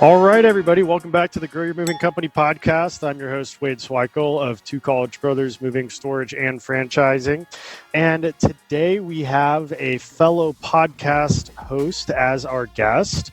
All right, everybody. Welcome back to the Grow Your Moving Company podcast. I'm your host, Wade Sweikel of Two College Brothers Moving, Storage, and Franchising. And today we have a fellow podcast host as our guest.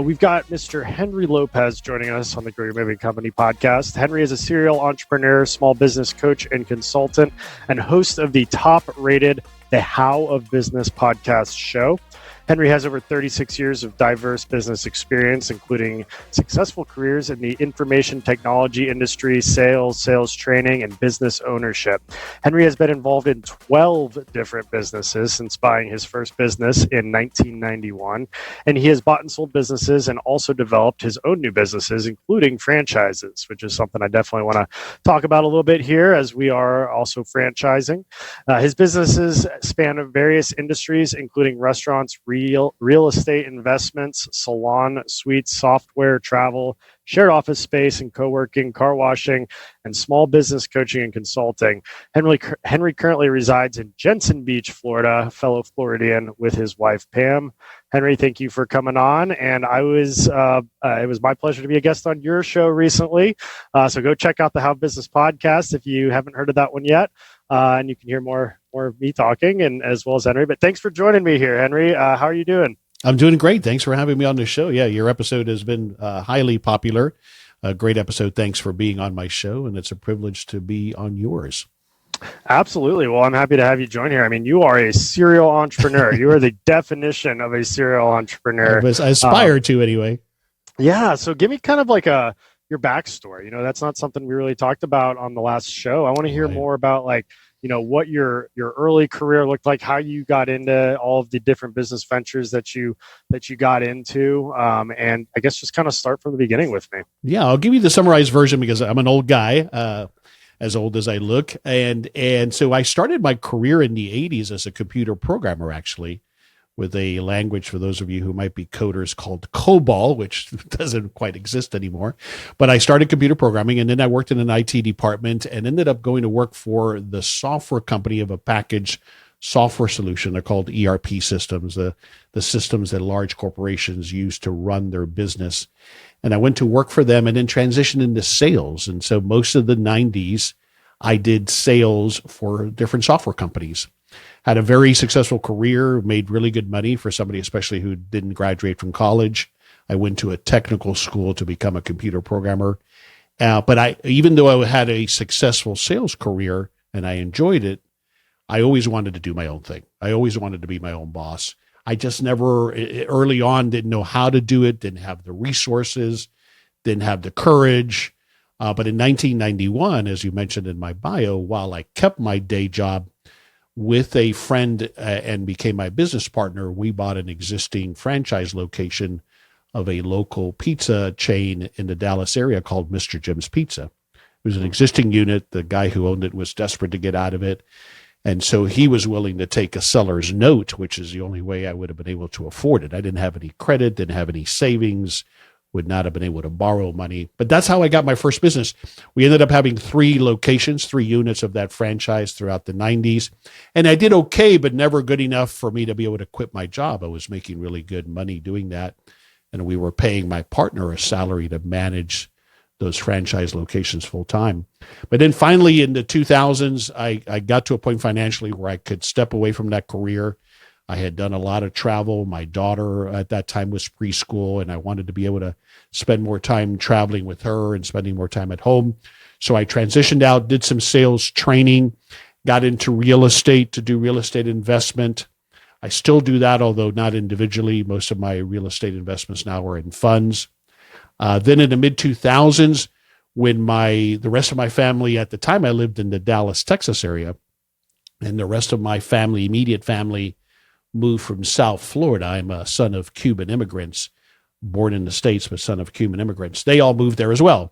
We've got Mr. Henry Lopez joining us on the Grow Your Moving Company podcast. Henry is a serial entrepreneur, small business coach, and consultant, and host of the top-rated The How of Business podcast show. Henry has over 36 years of diverse business experience, including successful careers in the information technology industry, sales training, and business ownership. Henry has been involved in 12 different businesses since buying his first business in 1991, and he has bought and sold businesses and also developed his own new businesses, including franchises, which is something I definitely want to talk about a little bit here, as we are also franchising. His businesses span various industries, including restaurants, real estate investments, salon, suites, software, travel, shared office space and co-working, car washing, and small business coaching and consulting. Henry currently resides in Jensen Beach, Florida, fellow Floridian with his wife, Pam. Henry, thank you for coming on. And it was my pleasure to be a guest on your show recently. So go check out the How Business podcast if you haven't heard of that one yet. And you can hear more of me talking, and as well as Henry. But thanks for joining me here, Henry. How are you doing? I'm doing great. Thanks for having me on the show. Yeah, your episode has been highly popular. A great episode. Thanks for being on my show, and it's a privilege to be on yours. Absolutely. Well, I'm happy to have you join here. I mean, you are a serial entrepreneur. You are the definition of a serial entrepreneur. I aspire to anyway. Yeah. So give me kind of like your backstory. You know, that's not something we really talked about on the last show. I want to hear more about what your early career looked like, how you got into all of the different business ventures that you got into, and I guess just kind of start from the beginning with me. Yeah, I'll give you the summarized version because I'm an old guy, as old as I look, and so I started my career in the 80s as a computer programmer, actually, with a language, for those of you who might be coders, called COBOL, which doesn't quite exist anymore. But I started computer programming, and then I worked in an IT department and ended up going to work for the software company of a packaged software solution. They're called ERP systems, the systems that large corporations use to run their business. And I went to work for them and then transitioned into sales. And so most of the 90s, I did sales for different software companies. Had a very successful career, made really good money for somebody, especially who didn't graduate from college. I went to a technical school to become a computer programmer. But even though I had a successful sales career and I enjoyed it, I always wanted to do my own thing. I always wanted to be my own boss. I just never, early on, didn't know how to do it, didn't have the resources, didn't have the courage. But in 1991, as you mentioned in my bio, while I kept my day job, with a friend and became my business partner, we bought an existing franchise location of a local pizza chain in the Dallas area called Mr. Jim's Pizza. It was an existing unit. The guy who owned it was desperate to get out of it. And so he was willing to take a seller's note, which is the only way I would have been able to afford it. I didn't have any credit, didn't have any savings, would not have been able to borrow money. But that's how I got my first business. We ended up having 3 locations, 3 units of that franchise throughout the 90s. And I did okay, but never good enough for me to be able to quit my job. I was making really good money doing that. And we were paying my partner a salary to manage those franchise locations full time. But then finally in the 2000s, I got to a point financially where I could step away from that career. I had done a lot of travel. My daughter at that time was preschool, and I wanted to be able to spend more time traveling with her and spending more time at home. So I transitioned out, did some sales training, got into real estate to do real estate investment. I still do that, although not individually. Most of my real estate investments now are in funds. Then in the mid-2000s, when the rest of my family, at the time I lived in the Dallas, Texas area, and the rest of my family, immediate family, moved from South Florida. I'm a son of Cuban immigrants, born in the States, but son of Cuban immigrants. They all moved there as well.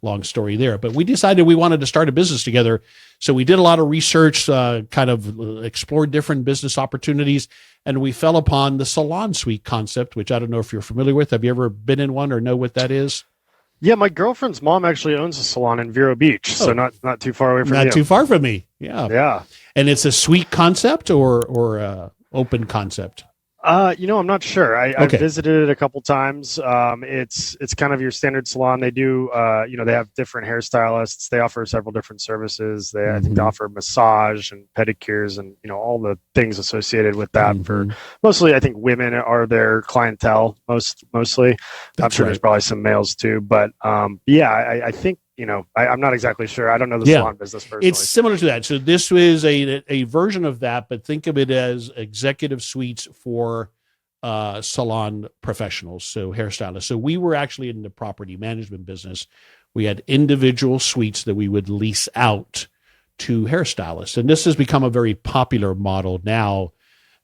Long story there. But we decided we wanted to start a business together. So we did a lot of research, kind of explored different business opportunities, and we fell upon the salon suite concept, which I don't know if you're familiar with. Have you ever been in one or know what that is? Yeah, my girlfriend's mom actually owns a salon in Vero Beach, so not too far away from you. Not too far from me. Yeah. Yeah. And it's a suite concept or open concept? I'm not sure. I've Okay. visited it a couple times. It's kind of your standard salon. They do, they have different hairstylists. They offer several different services. I think they Hmm. offer massage and pedicures and all the things associated with that. For Hmm. mostly, I think women are their clientele mostly. I'm That's sure there's right. probably some males too, but yeah, I think I'm not exactly sure. I don't know the Yeah. salon business It's personally. similar to that. So this was a version of that, but think of it as executive suites for salon professionals, so hairstylists. So we were actually in the property management business. We had individual suites that we would lease out to hairstylists. And this has become a very popular model now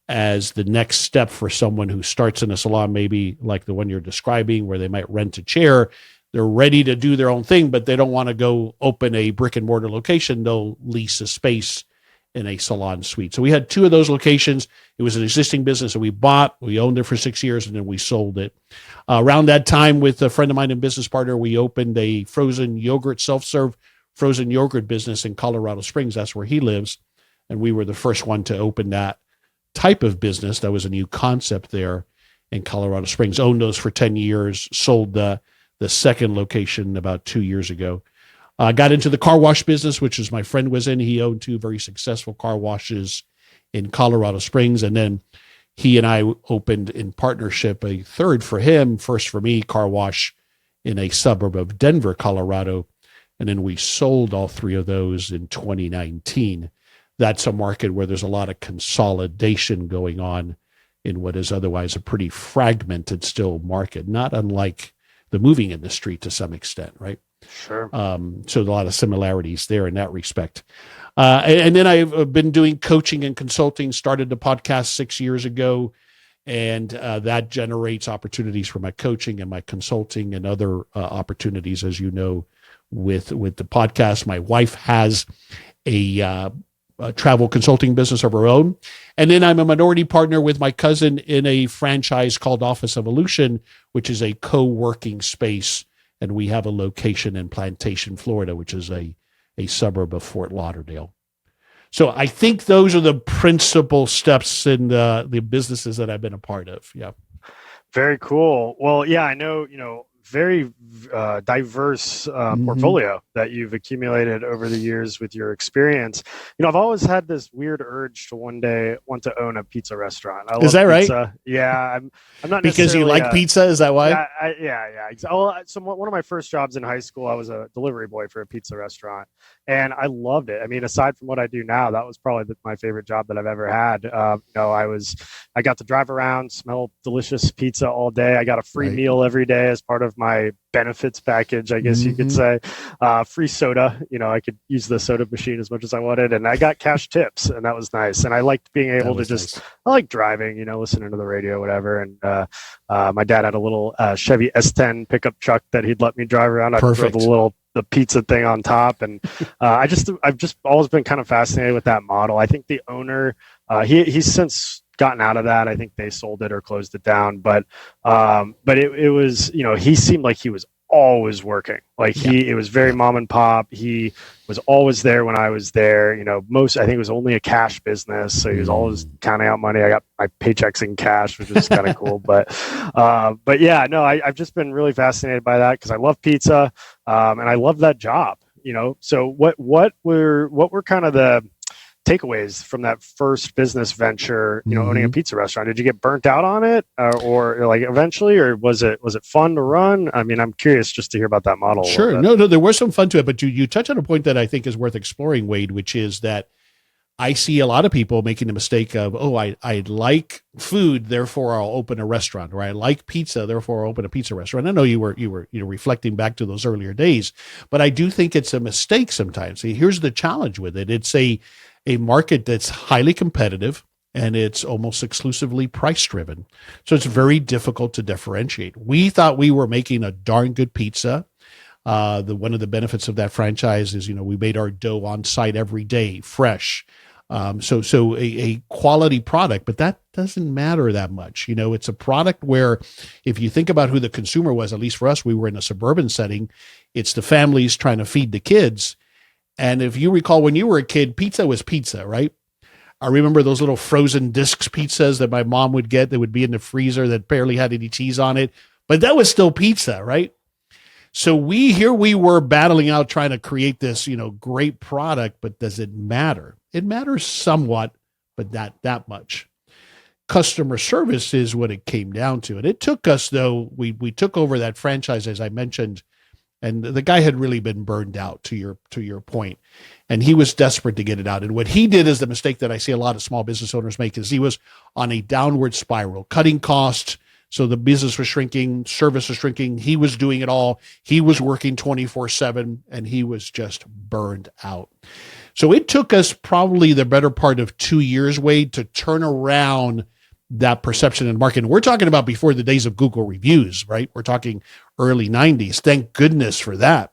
as the next step for someone who starts in a salon, maybe like the one you're describing, where they might rent a chair. They're ready to do their own thing, but they don't want to go open a brick and mortar location. They'll lease a space in a salon suite. So we had two of those locations. It was an existing business that we bought. We owned it for 6 years, and then we sold it. Around that time, with a friend of mine and business partner, we opened a frozen yogurt, self-serve frozen yogurt business in Colorado Springs. That's where he lives. And we were the first one to open that type of business. That was a new concept there in Colorado Springs. Owned those for 10 years, sold the second location about 2 years ago. Got into the car wash business, which is my friend was in. He owned two very successful car washes in Colorado Springs. And then he and I opened in partnership a third for him, first for me, car wash in a suburb of Denver, Colorado. And then we sold all three of those in 2019. That's a market where there's a lot of consolidation going on in what is otherwise a pretty fragmented still market, not unlike the moving industry to some extent, right? Sure. So a lot of similarities there in that respect. And then I've been doing coaching and consulting, started the podcast 6 years ago, and that generates opportunities for my coaching and my consulting and other opportunities, as you know, with the podcast. My wife has a travel consulting business of her own. And then I'm a minority partner with my cousin in a franchise called Office Evolution, which is a co-working space. And we have a location in Plantation, Florida, which is a suburb of Fort Lauderdale. So I think those are the principal steps in the businesses that I've been a part of. Yeah. Very cool. Well, yeah, I know, very diverse Mm-hmm. portfolio that you've accumulated over the years with your experience. I've always had this weird urge to one day want to own a pizza restaurant. I Is love that right? pizza. Yeah, I'm not Because you necessarily like pizza? Is that why? yeah, yeah. Well, so one of my first jobs in high school, I was a delivery boy for a pizza restaurant, and I loved it. I mean, aside from what I do now, that was probably my favorite job that I've ever had. I got to drive around, smell delicious pizza all day. I got a free Right. meal every day as part of my benefits package, I guess you could Mm-hmm. say. Free soda. I could use the soda machine as much as I wanted, and I got cash tips, and that was nice. And I liked being That able to was just, nice. I like driving, listening to the radio, whatever. And my dad had a little Chevy S10 pickup truck that he'd let me drive around. I'd throw Perfect. the pizza thing on top, and I've just always been kind of fascinated with that model. I think the owner, he's since gotten out of that. I think they sold it or closed it down, but it was, he seemed like he was always working. Like Yeah. it was very Yeah. mom and pop. He was always there when I was there. I think it was only a cash business, so he was always Mm. counting out money. I got my paychecks in cash, which was kind of cool. But yeah, no, I've just been really fascinated by that because I love pizza, and I love that job. So what were kind of the takeaways from that first business venture, owning a Mm-hmm. pizza restaurant? Did you get burnt out on it, or like eventually, or was it fun to run? I mean, I'm curious just to hear about that model a little Sure. bit. No, there was some fun to it, but you touch on a point that I think is worth exploring, Wade, which is that I see a lot of people making the mistake of, oh, I like food, therefore I'll open a restaurant, or I like pizza, therefore I'll open a pizza restaurant. I know you were reflecting back to those earlier days, but I do think it's a mistake sometimes. See, here's the challenge with it. It's a market that's highly competitive and it's almost exclusively price driven. So it's very difficult to differentiate. We thought we were making a darn good pizza. One of the benefits of that franchise is, we made our dough on site every day, fresh. So a quality product, but that doesn't matter that much. It's a product where if you think about who the consumer was, at least for us, we were in a suburban setting. It's the families trying to feed the kids. And if you recall, when you were a kid, pizza was pizza, right? I remember those little frozen discs pizzas that my mom would get that would be in the freezer that barely had any cheese on it, but that was still pizza, right? So we were battling out trying to create this, great product, but does it matter? It matters somewhat, but not that much. Customer service is what it came down to. And it took us, though, we took over that franchise, as I mentioned, and the guy had really been burned out, to your point, and he was desperate to get it out. And what he did is the mistake that I see a lot of small business owners make, is he was on a downward spiral, cutting costs. So the business was shrinking, service was shrinking. He was doing it all. He was working 24/7, and he was just burned out. So it took us probably the better part of 2 years, Wade, to turn around that perception in marketing. We're talking about before the days of Google reviews, right? We're talking early 90s. Thank goodness for that,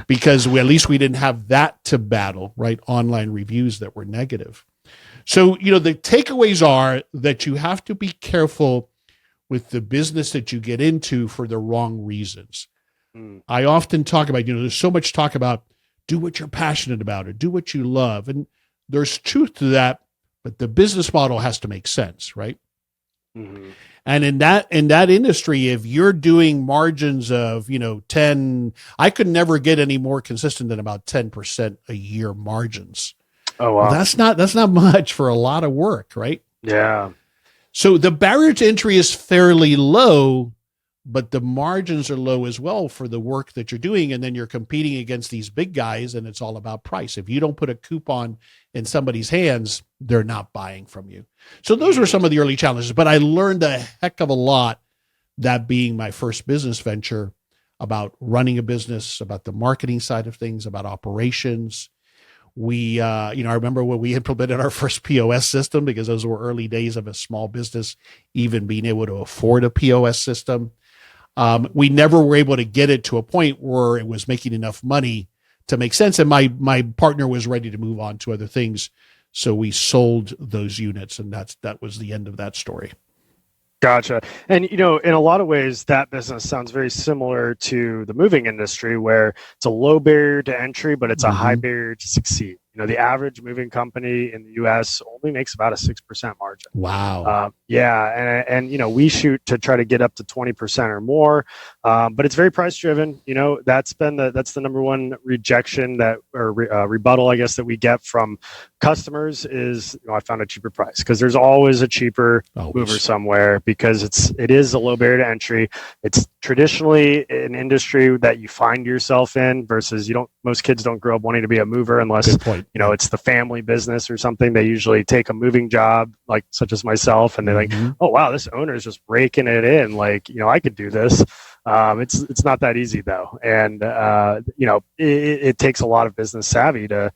because at least we didn't have that to battle, right? Online reviews that were negative. So, the takeaways are that you have to be careful with the business that you get into for the wrong reasons. I often talk about, there's so much talk about do what you're passionate about or do what you love. And there's truth to that, but the business model has to make sense, right? Mm-hmm. And in that industry, if you're doing margins of, 10, I could never get any more consistent than about 10% a year margins. Oh, wow. Well, that's not much for a lot of work, right? Yeah. So the barrier to entry is fairly low, but the margins are low as well for the work that you're doing. And then you're competing against these big guys, and it's all about price. If you don't put a coupon in somebody's hands, they're not buying from you. So those were some of the early challenges, but I learned a heck of a lot, that being my first business venture, about running a business, about the marketing side of things, about operations. We, I remember when we implemented our first POS system, because those were early days of a small business even being able to afford a POS system. We never were able to get it to a point where it was making enough money to make sense. And my partner was ready to move on to other things. So we sold those units, and that was the end of that story. Gotcha. And, in a lot of ways, that business sounds very similar to the moving industry, where it's a low barrier to entry, but it's a high barrier to succeed. The average moving company in the U.S. only makes about a 6% margin. Wow. Yeah. And we shoot to try to get up to 20% or more. But it's very price driven. That's the number one rejection rebuttal, I guess, that we get from customers is, I found a cheaper price, because there's always a cheaper mover somewhere, because it is a low barrier to entry. It's traditionally an industry that you find yourself in, versus most kids don't grow up wanting to be a mover unless it's the family business or something. They usually take a moving job, like such as myself, and they're like, oh wow, this owner is just raking it in. Like, I could do this. It's not that easy though. And, it takes a lot of business savvy to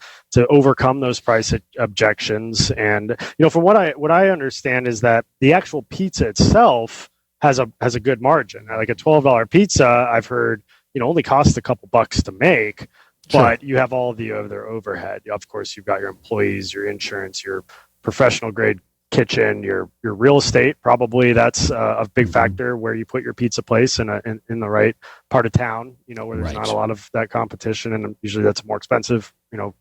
overcome those price objections. And, from what I understand is that the actual pizza itself has a good margin. Like a $12 pizza, I've heard, only costs a couple bucks to make. But you have all the other overhead. Of course, you've got your employees, your insurance, your professional grade kitchen, your real estate. Probably that's a big factor, where you put your pizza place in the right part of town, where there's not a lot of that competition, and usually that's a more expensive,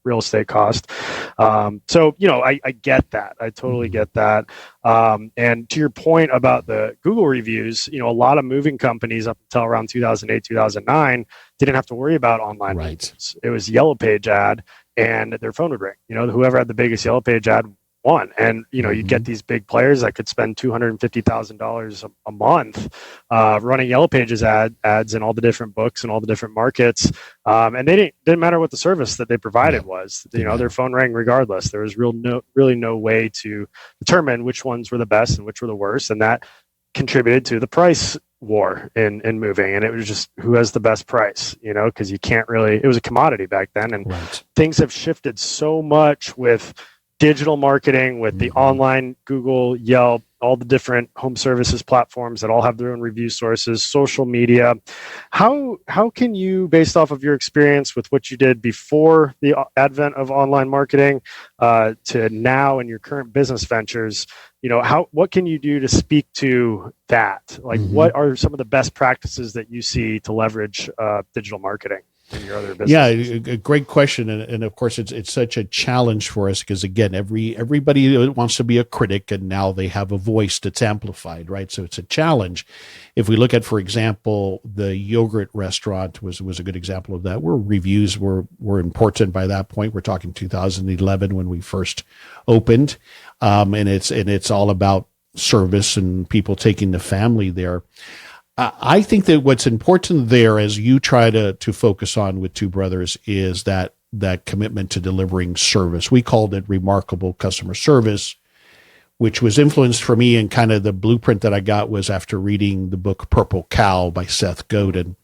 real estate cost. So I get that. I totally get that. And to your point about the Google reviews, a lot of moving companies up until around 2008, 2009 didn't have to worry about online reviews. It was Yellow Page ad, and their phone would ring. Whoever had the biggest Yellow Page ad won. And you'd get these big players that could spend $250,000 a month running Yellow Pages ads in all the different books and all the different markets, and they didn't matter what the service that they provided was. Their phone rang regardless. There was really no way to determine which ones were the best and which were the worst, and that contributed to the price war in moving. And it was just who has the best price, because you can't really. It was a commodity back then, and things have shifted so much with digital marketing, with the online Google, Yelp, all the different home services platforms that all have their own review sources, social media. How can you, based off of your experience with what you did before the advent of online marketing to now in your current business ventures, what can you do to speak to that? Like, what are some of the best practices that you see to leverage digital marketing? in your other Yeah, businesses? a great question, and of course, it's such a challenge for us because again, everybody wants to be a critic, and now they have a voice that's amplified, right? So it's a challenge. If we look at, for example, the yogurt restaurant was a good example of that, where reviews were important by that point. We're talking 2011 when we first opened, and it's all about service and people taking the family there. I think that what's important there, as you try to focus on with Two Brothers, is that commitment to delivering service. We called it remarkable customer service, which was influenced for me, and kind of the blueprint that I got was after reading the book Purple Cow by Seth Godin.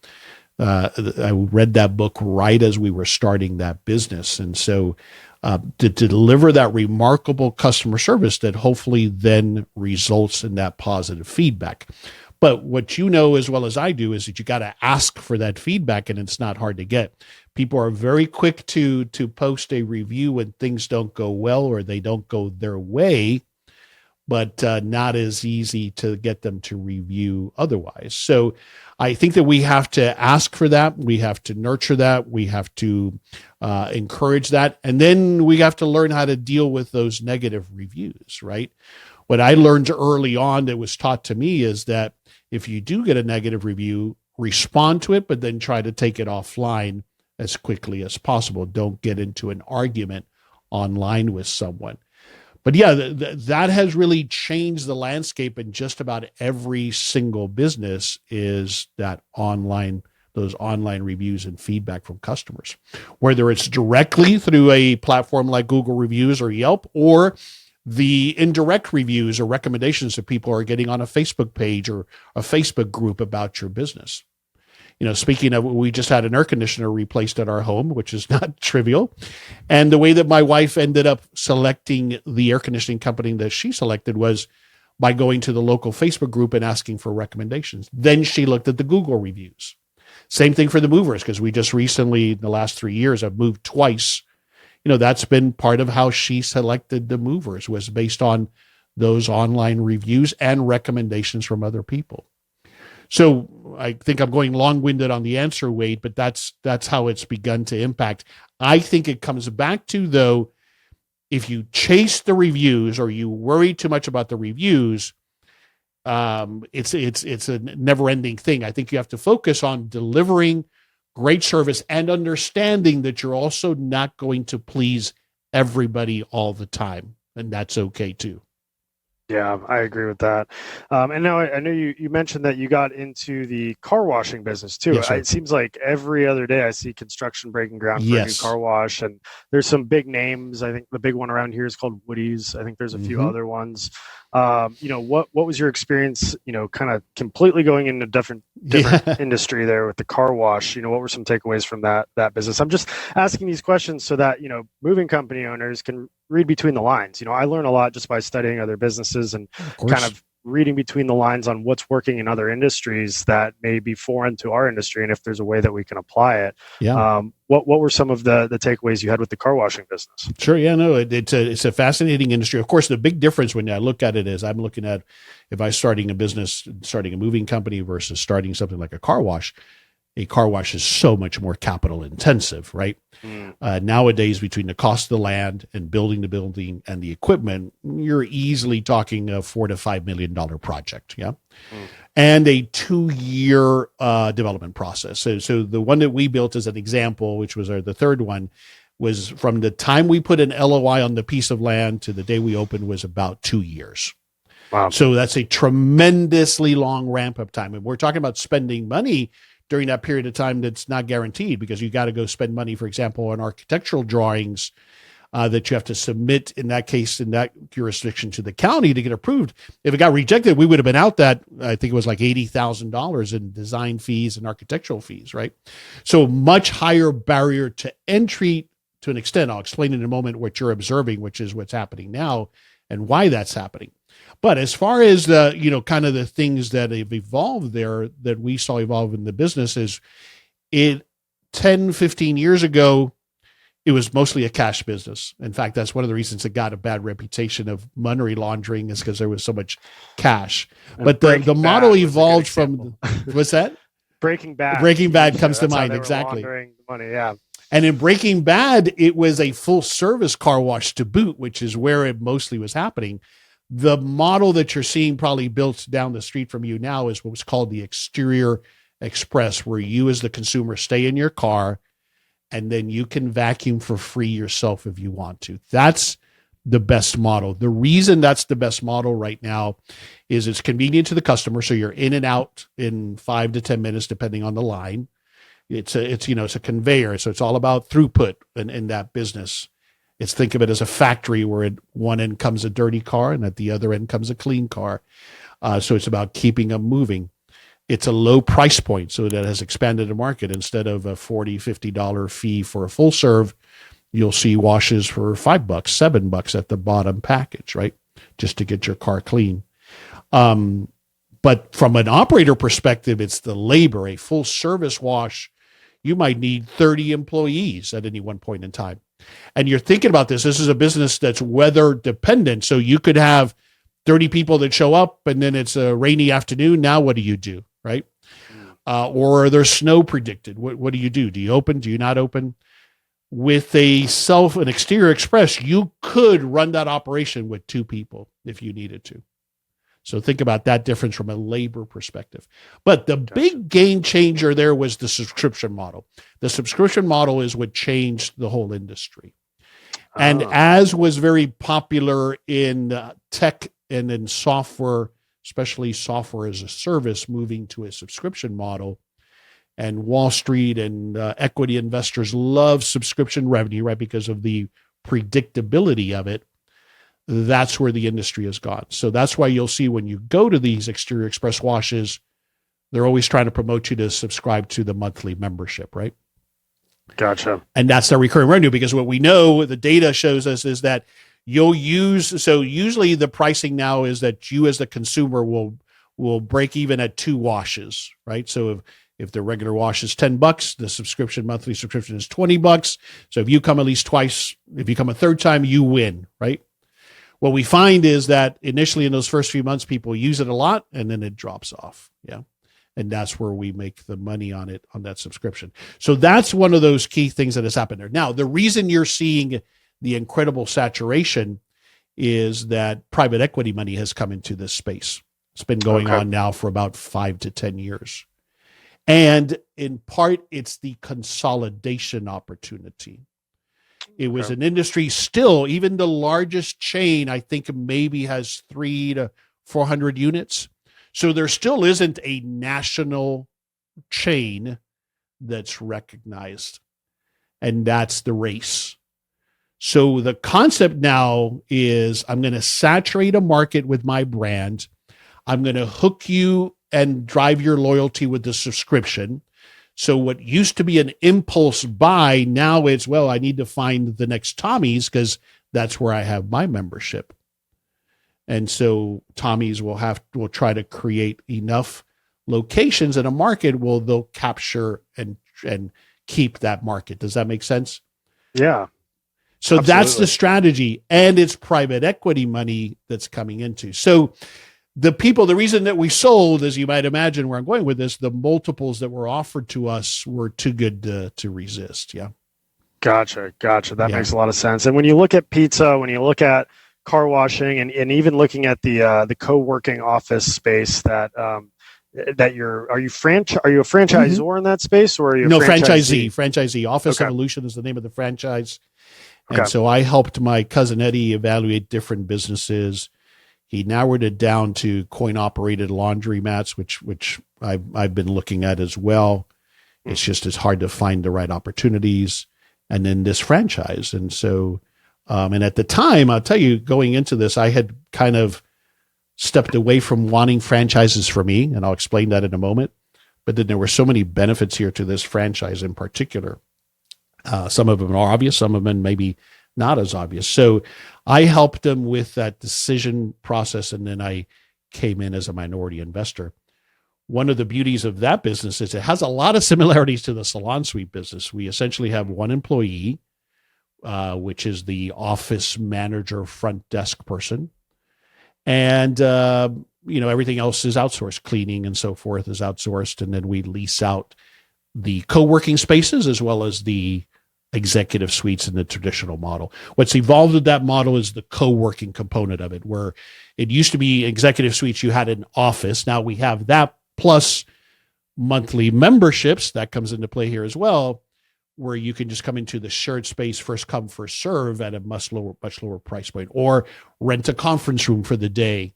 I read that book right as we were starting that business, and so to deliver that remarkable customer service that hopefully then results in that positive feedback. But what you know as well as I do is that you got to ask for that feedback, and it's not hard to get. People are very quick to post a review when things don't go well or they don't go their way, but not as easy to get them to review otherwise. So I think that we have to ask for that. We have to nurture that. We have to encourage that. And then we have to learn how to deal with those negative reviews, right? What I learned early on that was taught to me is that if you do get a negative review, respond to it, but then try to take it offline as quickly as possible. Don't get into an argument online with someone. But yeah, that has really changed the landscape in just about every single business, is that those online reviews and feedback from customers, whether it's directly through a platform like Google Reviews or Yelp, or the indirect reviews or recommendations that people are getting on a Facebook page or a Facebook group about your business. You know, speaking of, we just had an air conditioner replaced at our home, which is not trivial. And the way that my wife ended up selecting the air conditioning company that she selected was by going to the local Facebook group and asking for recommendations. Then she looked at the Google reviews. Same thing for the movers, because we just recently, in the last 3 years, I've moved twice. You know, that's been part of how she selected the movers, was based on those online reviews and recommendations from other people. So I think I'm going long-winded on the answer, Wade, but that's how it's begun to impact. I think it comes back to, though, if you chase the reviews or you worry too much about the reviews, it's a never-ending thing. I think you have to focus on delivering great service and understanding that you're also not going to please everybody all the time. And that's okay too. Yeah, I agree with that. And now I know you mentioned that you got into the car washing business too. Yes, sir. It seems like every other day I see construction breaking ground for a new Yes. car wash, and there's some big names. I think the big one around here is called Woody's. I think there's a few other ones. What was your experience? Kind of completely going into different industry there with the car wash. What were some takeaways from that business? I'm just asking these questions so that moving company owners can read between the lines. I learn a lot just by studying other businesses and kind of reading between the lines on what's working in other industries that may be foreign to our industry, and if there's a way that we can apply it. Yeah. What were some of the takeaways you had with the car washing business? Sure. Yeah, no, it's a fascinating industry. Of course, the big difference when I look at it is I'm looking at, if I'm starting a business, starting a moving company versus starting something like a car wash is so much more capital intensive, right? Nowadays, between the cost of the land and building the building and the equipment, you're easily talking a $4 to $5 million project. Yeah. And a 2-year development process. So the one that we built as an example, which was the third one, was from the time we put an LOI on the piece of land to the day we opened was about 2 years. Wow. So that's a tremendously long ramp up time. And we're talking about spending money during that period of time that's not guaranteed, because you got to go spend money, for example, on architectural drawings that you have to submit, in that case, in that jurisdiction, to the county to get approved. If it got rejected, we would have been out that, I think it was like $80,000 in design fees and architectural fees, right? So much higher barrier to entry to an extent. I'll explain in a moment what you're observing, which is what's happening now and why that's happening. But as far as the, kind of the things that have evolved there that we saw evolve in the business is 10, 15 years ago, it was mostly a cash business. In fact, that's one of the reasons it got a bad reputation of money laundering, is because there was so much cash. But the model evolved from, what's that? Breaking Bad. Breaking Bad comes to That's how mind. they were Exactly. laundering the money. Yeah. And in Breaking Bad, it was a full service car wash to boot, which is where it mostly was happening. The model that you're seeing probably built down the street from you now is what was called the exterior express, where you as the consumer stay in your car and then you can vacuum for free yourself if you want to. That's the best model. The reason that's the best model right now is it's convenient to the customer. So you're in and out in 5 to 10 minutes, depending on the line. It's a conveyor. So it's all about throughput in that business. Think of it as a factory where at one end comes a dirty car and at the other end comes a clean car. So it's about keeping them moving. It's a low price point, so that has expanded the market. Instead of a $40, $50 fee for a full serve, you'll see washes for $5, $7 at the bottom package, right? Just to get your car clean. But from an operator perspective, it's the labor. A full service wash, you might need 30 employees at any one point in time. And you're thinking about this. This is a business that's weather dependent. So you could have 30 people that show up and then it's a rainy afternoon. Now what do? Right? Or there's snow predicted. What do? Do you open? Do you not open? With an exterior express, you could run that operation with 2 people if you needed to. So think about that difference from a labor perspective. But the big game changer there was the subscription model. The subscription model is what changed the whole industry. And as was very popular in tech and in software, especially software as a service, moving to a subscription model, and Wall Street and equity investors love subscription revenue, right? Because of the predictability of it. That's where the industry has gone. So that's why you'll see when you go to these exterior express washes, they're always trying to promote you to subscribe to the monthly membership, right? Gotcha. And that's the recurring revenue, because what we know, the data shows us, is that so usually the pricing now is that you as the consumer will break even at 2 washes, right? So if the regular wash is $10, the monthly subscription is $20. So if you come at least twice, if you come a third time, you win, right? What we find is that initially in those first few months, people use it a lot and then it drops off. Yeah. And that's where we make the money on it, on that subscription. So that's one of those key things that has happened there. Now, the reason you're seeing the incredible saturation is that private equity money has come into this space. It's been going on now for about 5 to 10 years. And in part, it's the consolidation opportunity. It was an industry still, even the largest chain, I think maybe has 300 to 400 units. So there still isn't a national chain that's recognized. And that's the race. So the concept now is I'm going to saturate a market with my brand. I'm going to hook you and drive your loyalty with the subscription. So what used to be an impulse buy, now it's, well, I need to find the next Tommy's because that's where I have my membership. And so Tommy's will try to create enough locations in a market where they'll capture and keep that market. Does that make sense? Yeah. So Absolutely. That's the strategy, and it's private equity money that's coming into. So the reason that we sold, as you might imagine where I'm going with this, the multiples that were offered to us were too good to resist. Yeah. Gotcha. That makes a lot of sense. And when you look at pizza, when you look at car washing, and even looking at the co-working office space that are you a franchisor in that space, or are you a franchisee? Office Evolution is the name of the franchise. And so I helped my cousin Eddie evaluate different businesses. He narrowed it down to coin-operated laundromats, which I've been looking at as well. It's hard to find the right opportunities. And then this franchise. And so, and at the time, I'll tell you, going into this, I had kind of stepped away from wanting franchises for me, and I'll explain that in a moment. But then there were so many benefits here to this franchise in particular. Some of them are obvious, some of them maybe not as obvious. So I helped them with that decision process, and then I came in as a minority investor. One of the beauties of that business is it has a lot of similarities to the salon suite business. We essentially have one employee, which is the office manager, front desk person. And everything else is outsourced. Cleaning and so forth is outsourced. And then we lease out the co-working spaces as well as the executive suites in the traditional model. What's evolved with that model is the co-working component of it, where it used to be executive suites, you had an office. Now we have that plus monthly memberships that comes into play here as well, where you can just come into the shared space, first come, first serve at a much lower price point, or rent a conference room for the day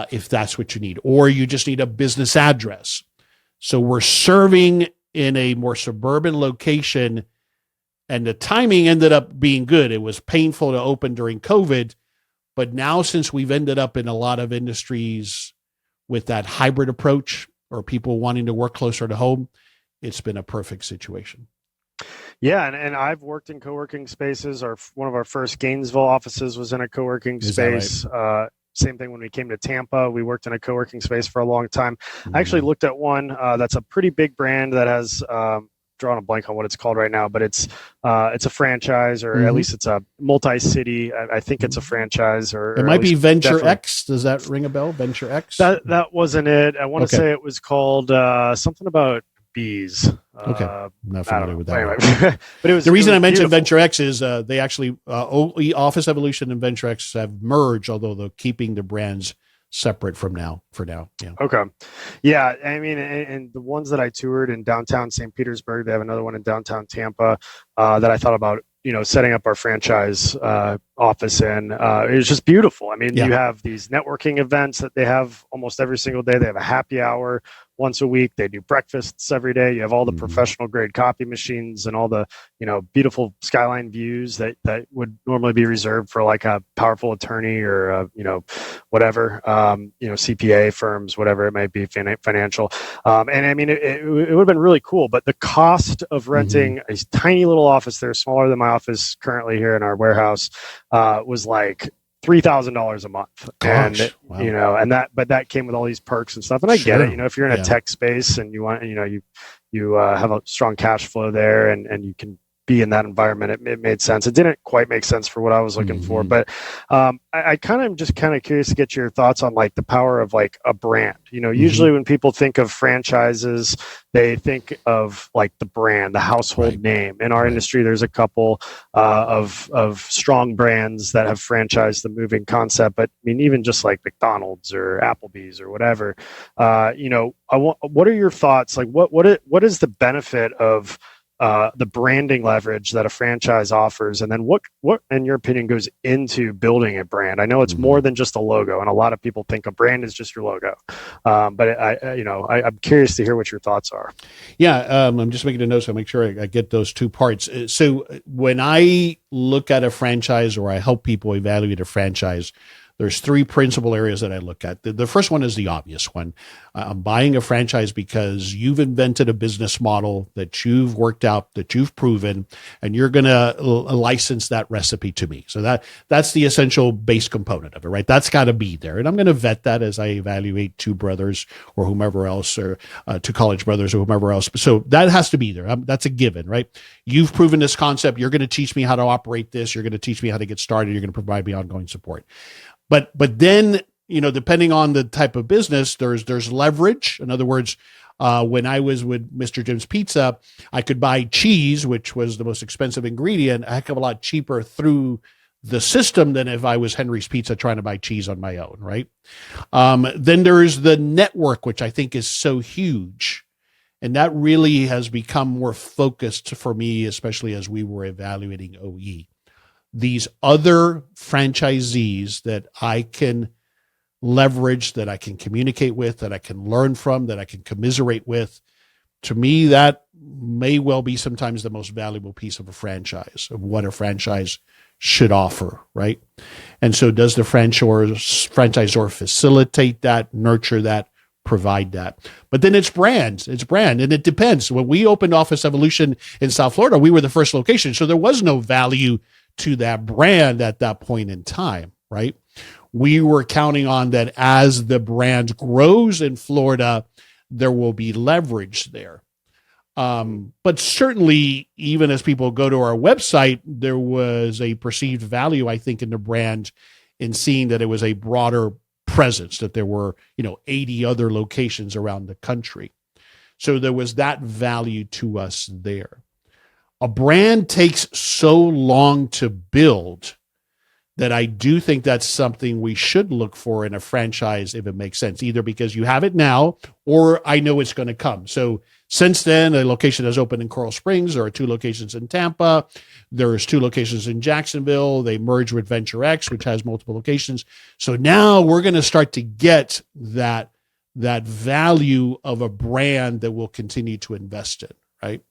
if that's what you need, or you just need a business address. So we're serving in a more suburban location, and the timing ended up being good. It was painful to open during COVID, but now since we've ended up in a lot of industries with that hybrid approach or people wanting to work closer to home, it's been a perfect situation. Yeah, and I've worked in co-working spaces. One of our first Gainesville offices was in a co-working space. Right? Same thing when we came to Tampa. We worked in a co-working space for a long time. Mm-hmm. I actually looked at one that's a pretty big brand that has drawing a blank on what it's called right now, but it's a franchise, or at least it's a multi-city. I think it's a franchise, or it might be Venture definitely. X. Does that ring a bell? Venture X? That wasn't it. I want to say it was called something about bees. Okay, I'm not familiar with that. Anyway. But it was the reason I mentioned beautiful. Venture X is they actually Office Evolution and Venture X have merged, although they're keeping the brands separate for now. Yeah. Okay. Yeah. I mean, and the ones that I toured in downtown St. Petersburg, they have another one in downtown Tampa that I thought about, setting up our franchise office in. It was just beautiful. I mean, you have these networking events that they have almost every single day. They have a happy hour once a week. They do breakfasts every day. You have all the professional grade copy machines and all the, beautiful skyline views that would normally be reserved for like a powerful attorney or, whatever, CPA firms, whatever it might be, financial. And I mean, it would have been really cool, but the cost of renting a tiny little office there, smaller than my office currently here in our warehouse, was like $3,000 a month. Gosh, and wow. but that came with all these perks and stuff. And I get it, if you're in a tech space and you want, you have a strong cash flow there and you can be in that environment, it made sense. It didn't quite make sense for what I was looking for, but I kind of am just kind of curious to get your thoughts on like the power of like a brand. Usually when people think of franchises, they think of like the brand, the household name. In our industry, there's a couple of strong brands that have franchised the moving concept. But I mean, even just like McDonald's or Applebee's or whatever, what are your thoughts? Like what is the benefit of the branding leverage that a franchise offers, and then what in your opinion goes into building a brand? I know it's more than just a logo, and a lot of people think a brand is just your logo, but I'm curious to hear what your thoughts are. Yeah, I'm just making a note so I make sure I get those two parts. So when I look at a franchise or I help people evaluate a franchise, there's three principal areas that I look at. The first one is the obvious one. I'm buying a franchise because you've invented a business model that you've worked out, that you've proven, and you're going to license that recipe to me. So that's the essential base component of it, right? That's got to be there. And I'm going to vet that as I evaluate two brothers or whomever else, or two college brothers or whomever else. So that has to be there. That's a given, right? You've proven this concept. You're going to teach me how to operate this. You're going to teach me how to get started. You're going to provide me ongoing support. But then, depending on the type of business, there's leverage. In other words, when I was with Mr. Jim's Pizza, I could buy cheese, which was the most expensive ingredient, a heck of a lot cheaper through the system than if I was Henry's Pizza trying to buy cheese on my own, right? Then there's the network, which I think is so huge. And that really has become more focused for me, especially as we were evaluating OE. These other franchisees that I can leverage, that I can communicate with, that I can learn from, that I can commiserate with. To me, that may well be sometimes the most valuable piece of a franchise, of what a franchise should offer, right? And so does the franchisor facilitate that, nurture that, provide that? But then it's brand, and it depends. When we opened Office Evolution in South Florida, we were the first location, so there was no value to that brand at that point in time, right? We were counting on that as the brand grows in Florida, there will be leverage there. But certainly, even as people go to our website, there was a perceived value, I think, in the brand in seeing that it was a broader presence, that there were, 80 other locations around the country. So there was that value to us there. A brand takes so long to build that I do think that's something we should look for in a franchise if it makes sense, either because you have it now or I know it's going to come. So since then, a location has opened in Coral Springs. There are 2 locations in Tampa. There's 2 locations in Jacksonville. They merged with Venture X, which has multiple locations. So now we're going to start to get that value of a brand that we'll continue to invest in, right?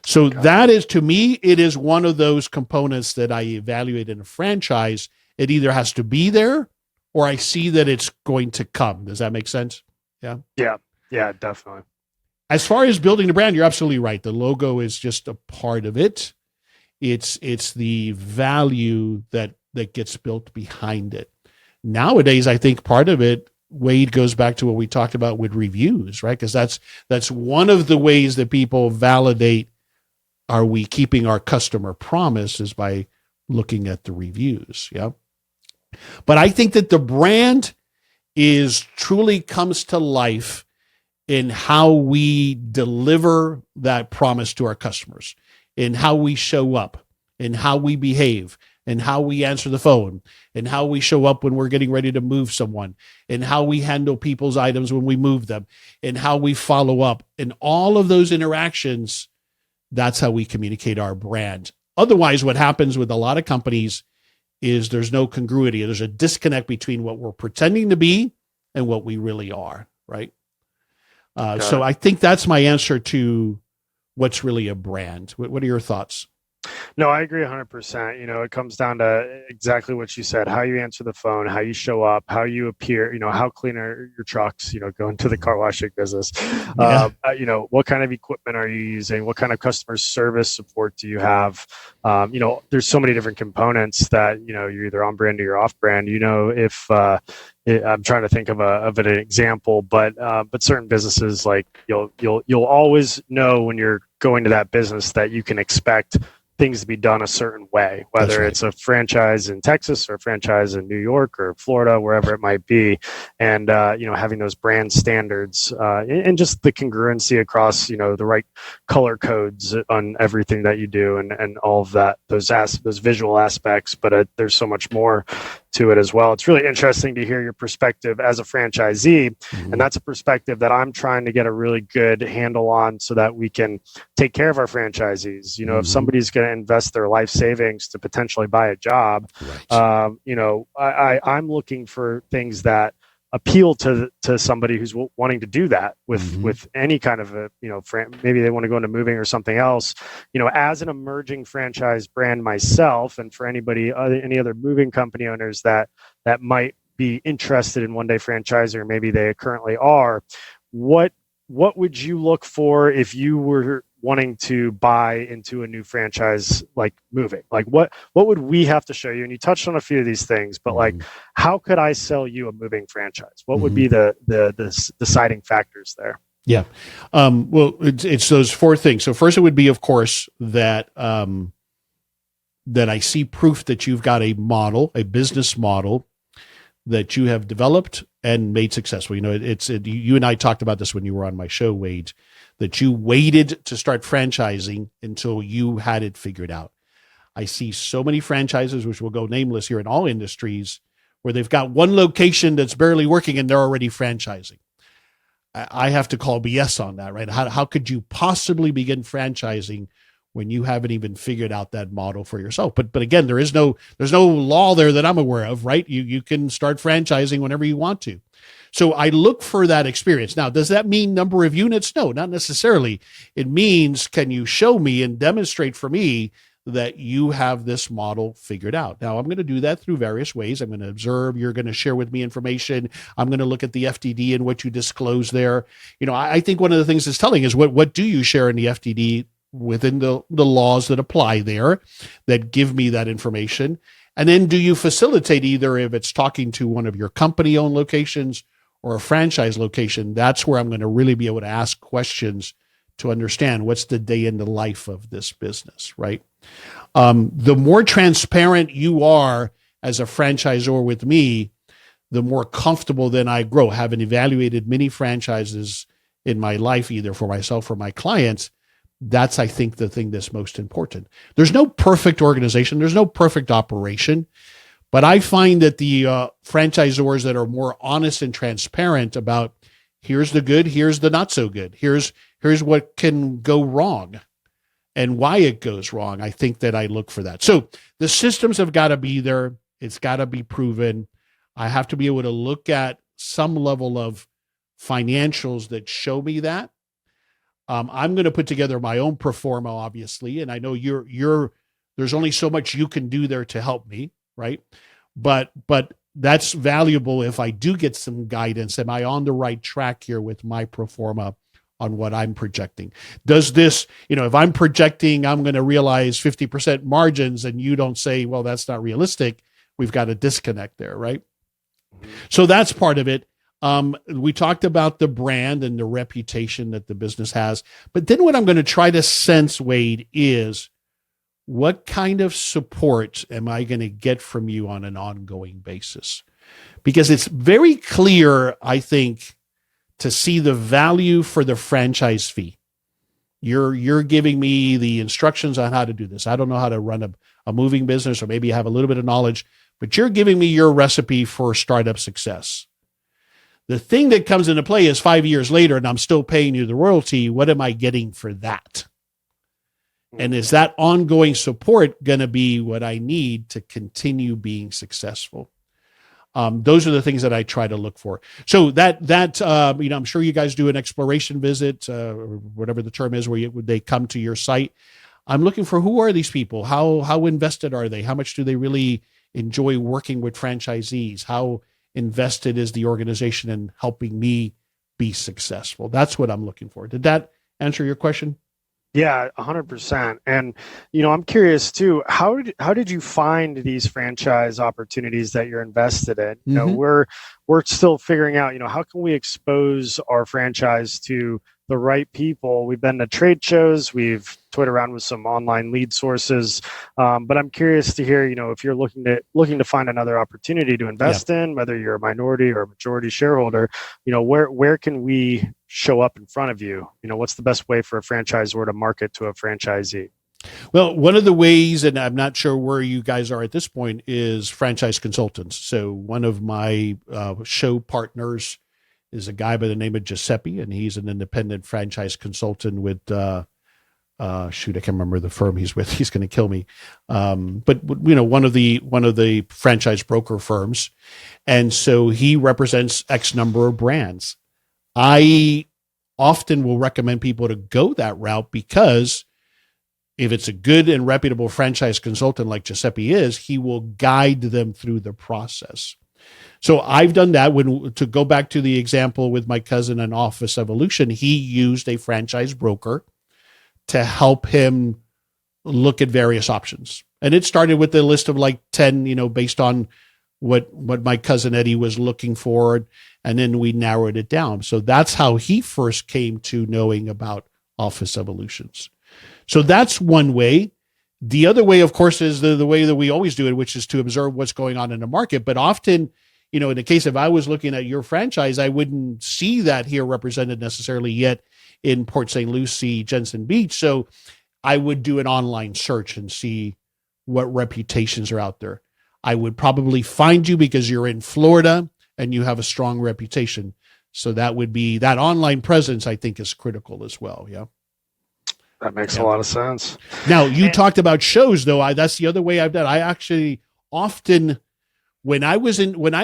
So that is, to me, it is one of those components that I evaluate in a franchise. It either has to be there or I see that it's going to come. Does that make sense? Yeah. Yeah, definitely. As far as building the brand, you're absolutely right. The logo is just a part of it. It's the value that gets built behind it. Nowadays, I think part of it, Wade, goes back to what we talked about with reviews, right? Because that's one of the ways that people validate, are we keeping our customer promise, is by looking at the reviews. Yeah. But I think that the brand truly comes to life in how we deliver that promise to our customers, in how we show up, in how we behave, in how we answer the phone, in how we show up when we're getting ready to move someone, in how we handle people's items when we move them, in how we follow up. In all of those interactions, that's how we communicate our brand. Otherwise, what happens with a lot of companies is there's no congruity. There's a disconnect between what we're pretending to be and what we really are, right? So I think that's my answer to what's really a brand. What are your thoughts? No, I agree 100%. It comes down to exactly what you said, how you answer the phone, how you show up, how you appear, how clean are your trucks, going to the car washing business. Yeah. What kind of equipment are you using? What kind of customer service support do you have? There's so many different components that, you're either on brand or you're off brand. If I'm trying to think of an example, but certain businesses, like you'll always know when you're going to that business that you can expect things to be done a certain way, whether it's a franchise in Texas or a franchise in New York or Florida, wherever it might be. And, having those brand standards and just the congruency across, the right color codes on everything that you do and all of that, those visual aspects. But there's so much more to it as well. It's really interesting to hear your perspective as a franchisee. And that's a perspective that I'm trying to get a really good handle on so that we can take care of our franchisees. If somebody's going to invest their life savings to potentially buy a job, right. I'm looking for things that appeal to somebody who's wanting to do that with any kind of maybe they want to go into moving or something else. As an emerging franchise brand myself, and for any other moving company owners that might be interested in one day franchising, or maybe they currently are, what would you look for if you were wanting to buy into a new franchise, like moving? Like what would we have to show you? And you touched on a few of these things, but like, how could I sell you a moving franchise? What would be the deciding factors there? Yeah. Well, it's those 4 things. So first it would be, of course, that I see proof that you've got a business model that you have developed and made successful. You and I talked about this when you were on my show, Wade, that you waited to start franchising until you had it figured out. I see so many franchises, which will go nameless here in all industries, where they've got one location that's barely working and they're already franchising. I have to call BS on that, right? How could you possibly begin franchising when you haven't even figured out that model for yourself? But again, there's no law there that I'm aware of, right? You can start franchising whenever you want to. So I look for that experience. Now, does that mean number of units? No, not necessarily. It means, can you show me and demonstrate for me that you have this model figured out? Now, I'm going to do that through various ways. I'm going to observe. You're going to share with me information. I'm going to look at the FDD and what you disclose there. I think one of the things that's telling is what do you share in the FDD within the laws that apply there that give me that information? And then do you facilitate, either if it's talking to one of your company-owned locations or a franchise location? That's where I'm going to really be able to ask questions to understand what's the day in the life of this business, right? The more transparent you are as a franchisor with me, the more comfortable then I grow. Having evaluated many franchises in my life, either for myself or my clients, that's, I think, the thing that's most important. There's no perfect organization. There's no perfect operation. But I find that the franchisors that are more honest and transparent about here's the good, here's the not so good, here's what can go wrong and why it goes wrong, I think that I look for that. So the systems have got to be there. It's got to be proven. I have to be able to look at some level of financials that show me that. I'm going to put together my own pro forma, obviously, and I know there's only so much you can do there to help me, right? But that's valuable if I do get some guidance. Am I on the right track here with my pro forma on what I'm projecting? Does this, if I'm projecting I'm going to realize 50% margins and you don't say, well, that's not realistic, we've got a disconnect there, right? So that's part of it. We talked about the brand and the reputation that the business has. But then what I'm going to try to sense, Wade, is what kind of support am I going to get from you on an ongoing basis? Because it's very clear, I think, to see the value for the franchise fee. You're giving me the instructions on how to do this. I don't know how to run a moving business, or maybe I have a little bit of knowledge, but you're giving me your recipe for startup success. The thing that comes into play is 5 years later and I'm still paying you the royalty. What am I getting for that? And is that ongoing support going to be what I need to continue being successful? Those are the things that I try to look for. So I'm sure you guys do an exploration visit, or whatever the term is, where they come to your site. I'm looking for, who are these people? How invested are they? How much do they really enjoy working with franchisees? How invested is the organization in helping me be successful? That's what I'm looking for. Did that answer your question? Yeah, 100%. And I'm curious too. How did you find these franchise opportunities that you're invested in? We're still figuring out. How can we expose our franchise to the right people? We've been to trade shows. We've toyed around with some online lead sources. But I'm curious to hear. If you're looking to find another opportunity to invest in, whether you're a minority or a majority shareholder, where can we show up in front of you? What's the best way for a franchisor to market to a franchisee? Well, one of the ways, and I'm not sure where you guys are at this point, is franchise consultants. So one of my show partners is a guy by the name of Giuseppe, and he's an independent franchise consultant with, I can't remember the firm he's with. He's going to kill me. But one of the franchise broker firms. And so he represents X number of brands. I often will recommend people to go that route, because if it's a good and reputable franchise consultant like Giuseppe is, he will guide them through the process. So I've done that. To go back to the example with my cousin in Office Evolution, he used a franchise broker to help him look at various options. And it started with a list of like 10, based on what my cousin Eddie was looking for. And then we narrowed it down. So that's how he first came to knowing about Office Evolutions. So that's one way. The other way, of course, is the way that we always do it, which is to observe what's going on in the market. But often, in the case if I was looking at your franchise, I wouldn't see that here represented necessarily yet in Port St. Lucie, Jensen Beach. So I would do an online search and see what reputations are out there. I would probably find you because you're in Florida and you have a strong reputation. So that would be, that online presence, I think, is critical as well. Yeah. That makes a lot of sense. Now, you talked about shows, though. That's the other way I've done. I actually often, when I'm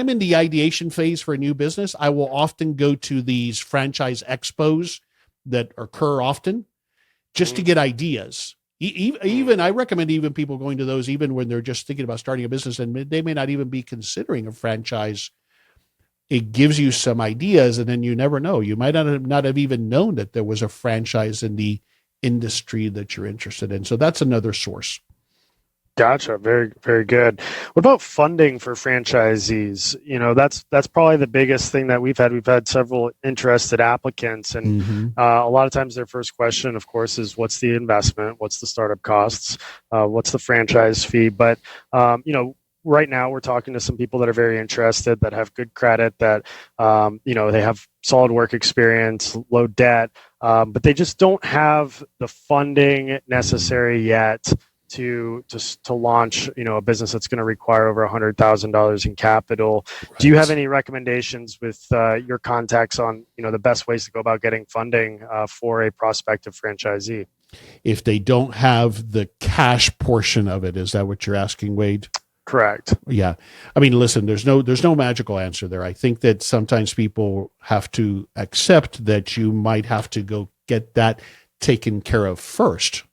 in the ideation phase for a new business, I will often go to these franchise expos that occur often just to get ideas. Even I recommend even people going to those even when they're just thinking about starting a business and they may not even be considering a franchise. It gives you some ideas, and then you never know. You might not have even known that there was a franchise in the industry that you're interested in. So that's another source. Gotcha. Very, very good. What about funding for franchisees? That's probably the biggest thing that we've had. We've had several interested applicants, and a lot of times their first question, of course, is what's the investment? What's the startup costs? What's the franchise fee? But, right now we're talking to some people that are very interested, that have good credit, that they have solid work experience, low debt, but they just don't have the funding necessary yet to launch a business that's going to require over $100,000 in capital. Right. Do you have any recommendations with your contacts on the best ways to go about getting funding for a prospective franchisee? If they don't have the cash portion of it, is that what you're asking, Wade? Correct. Yeah. I mean, listen, there's no magical answer there. I think that sometimes people have to accept that you might have to go get that taken care of first.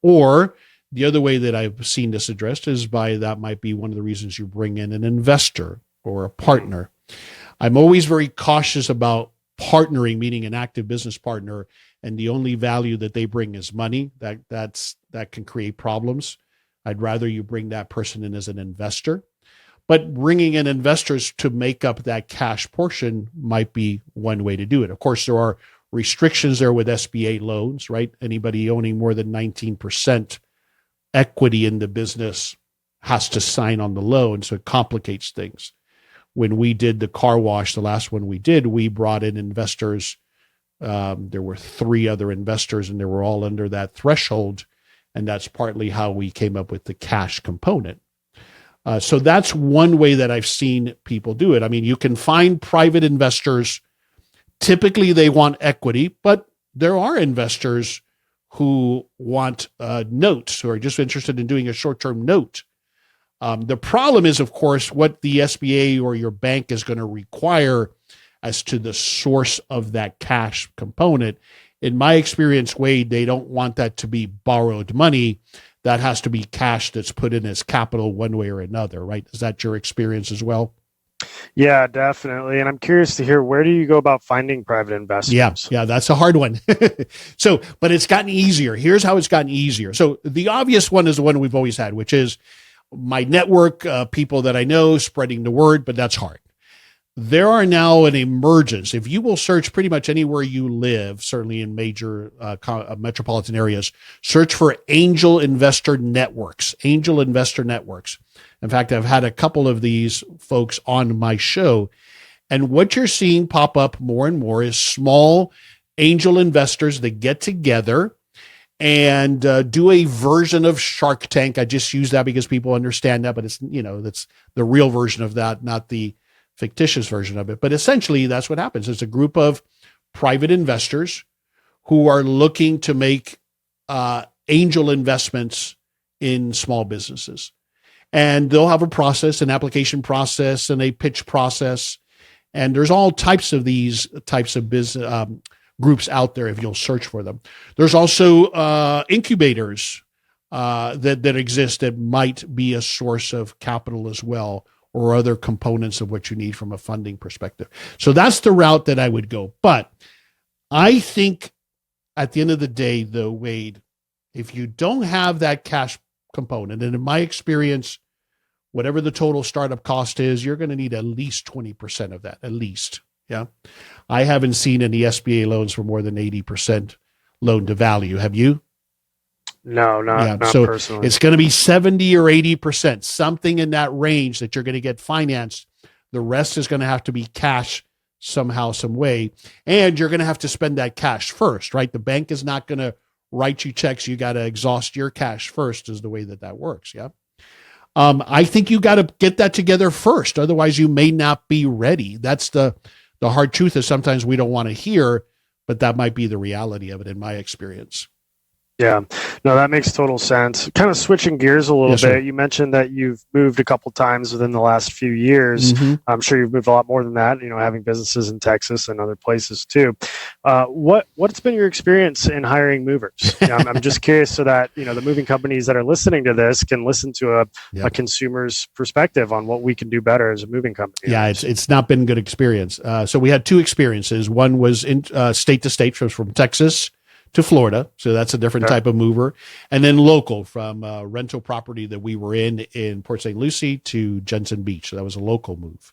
Or the other way that I've seen this addressed is that might be one of the reasons you bring in an investor or a partner. I'm always very cautious about partnering, meaning an active business partner, and the only value that they bring is money. That can create problems. I'd rather you bring that person in as an investor. But bringing in investors to make up that cash portion might be one way to do it. Of course, there are restrictions there with SBA loans, right? Anybody owning more than 19% equity in the business has to sign on the loan, so it complicates things. When we did the car wash, the last one we did, we brought in investors. There were 3 other investors, and they were all under that threshold. And that's partly how we came up with the cash component. So that's one way that I've seen people do it. I mean, you can find private investors. Typically, they want equity, but there are investors who want notes, who are just interested in doing a short-term note. The problem is, of course, what the SBA or your bank is going to require as to the source of that cash component. In my experience, Wade, they don't want that to be borrowed money. That has to be cash that's put in as capital one way or another, right? Is that your experience as well? Yeah, definitely. And I'm curious to hear, where do you go about finding private investors? Yeah, that's a hard one. But it's gotten easier. Here's how it's gotten easier. So the obvious one is the one we've always had, which is my network, people that I know, spreading the word, but that's hard. There are now an emergence. If you will search pretty much anywhere you live, certainly in major metropolitan areas, search for angel investor networks. Angel investor networks. In fact, I've had a couple of these folks on my show, and what you're seeing pop up more and more is small angel investors that get together and do a version of Shark Tank. I just use that because people understand that, but it's that's the real version of that, not the fictitious version of it. But essentially, that's what happens. It's a group of private investors who are looking to make angel investments in small businesses. And they'll have a process, an application process, and a pitch process. And there's all types of these types of business groups out there if you'll search for them. There's also incubators that exist that might be a source of capital as well, or other components of what you need from a funding perspective. So that's the route that I would go. But I think at the end of the day, though, Wade, if you don't have that cash component, and in my experience, whatever the total startup cost is, you're going to need at least 20% of that, at least. Yeah. I haven't seen any SBA loans for more than 80% loan to value. Have you? No, not personally. It's going to be 70 or 80%, something in that range that you're going to get financed. The rest is going to have to be cash somehow, some way. And you're going to have to spend that cash first, right? The bank is not going to write you checks. You got to exhaust your cash first is the way that works. Yeah. I think you got to get that together first. Otherwise you may not be ready. That's the hard truth is sometimes we don't want to hear, but that might be the reality of it in my experience. Yeah, no, that makes total sense. Kind of switching gears a little bit. Sir. You mentioned that you've moved a couple times within the last few years. Mm-hmm. I'm sure you've moved a lot more than that, having businesses in Texas and other places too. What's been your experience in hiring movers? I'm just curious so that, the moving companies that are listening to this can listen to a consumer's perspective on what we can do better as a moving company. Yeah, it's not been a good experience. So we had 2 experiences. One was in state to state, from Texas to Florida. So that's a different type of mover. And then local, from rental property that we were in Port St. Lucie to Jensen Beach. So that was a local move.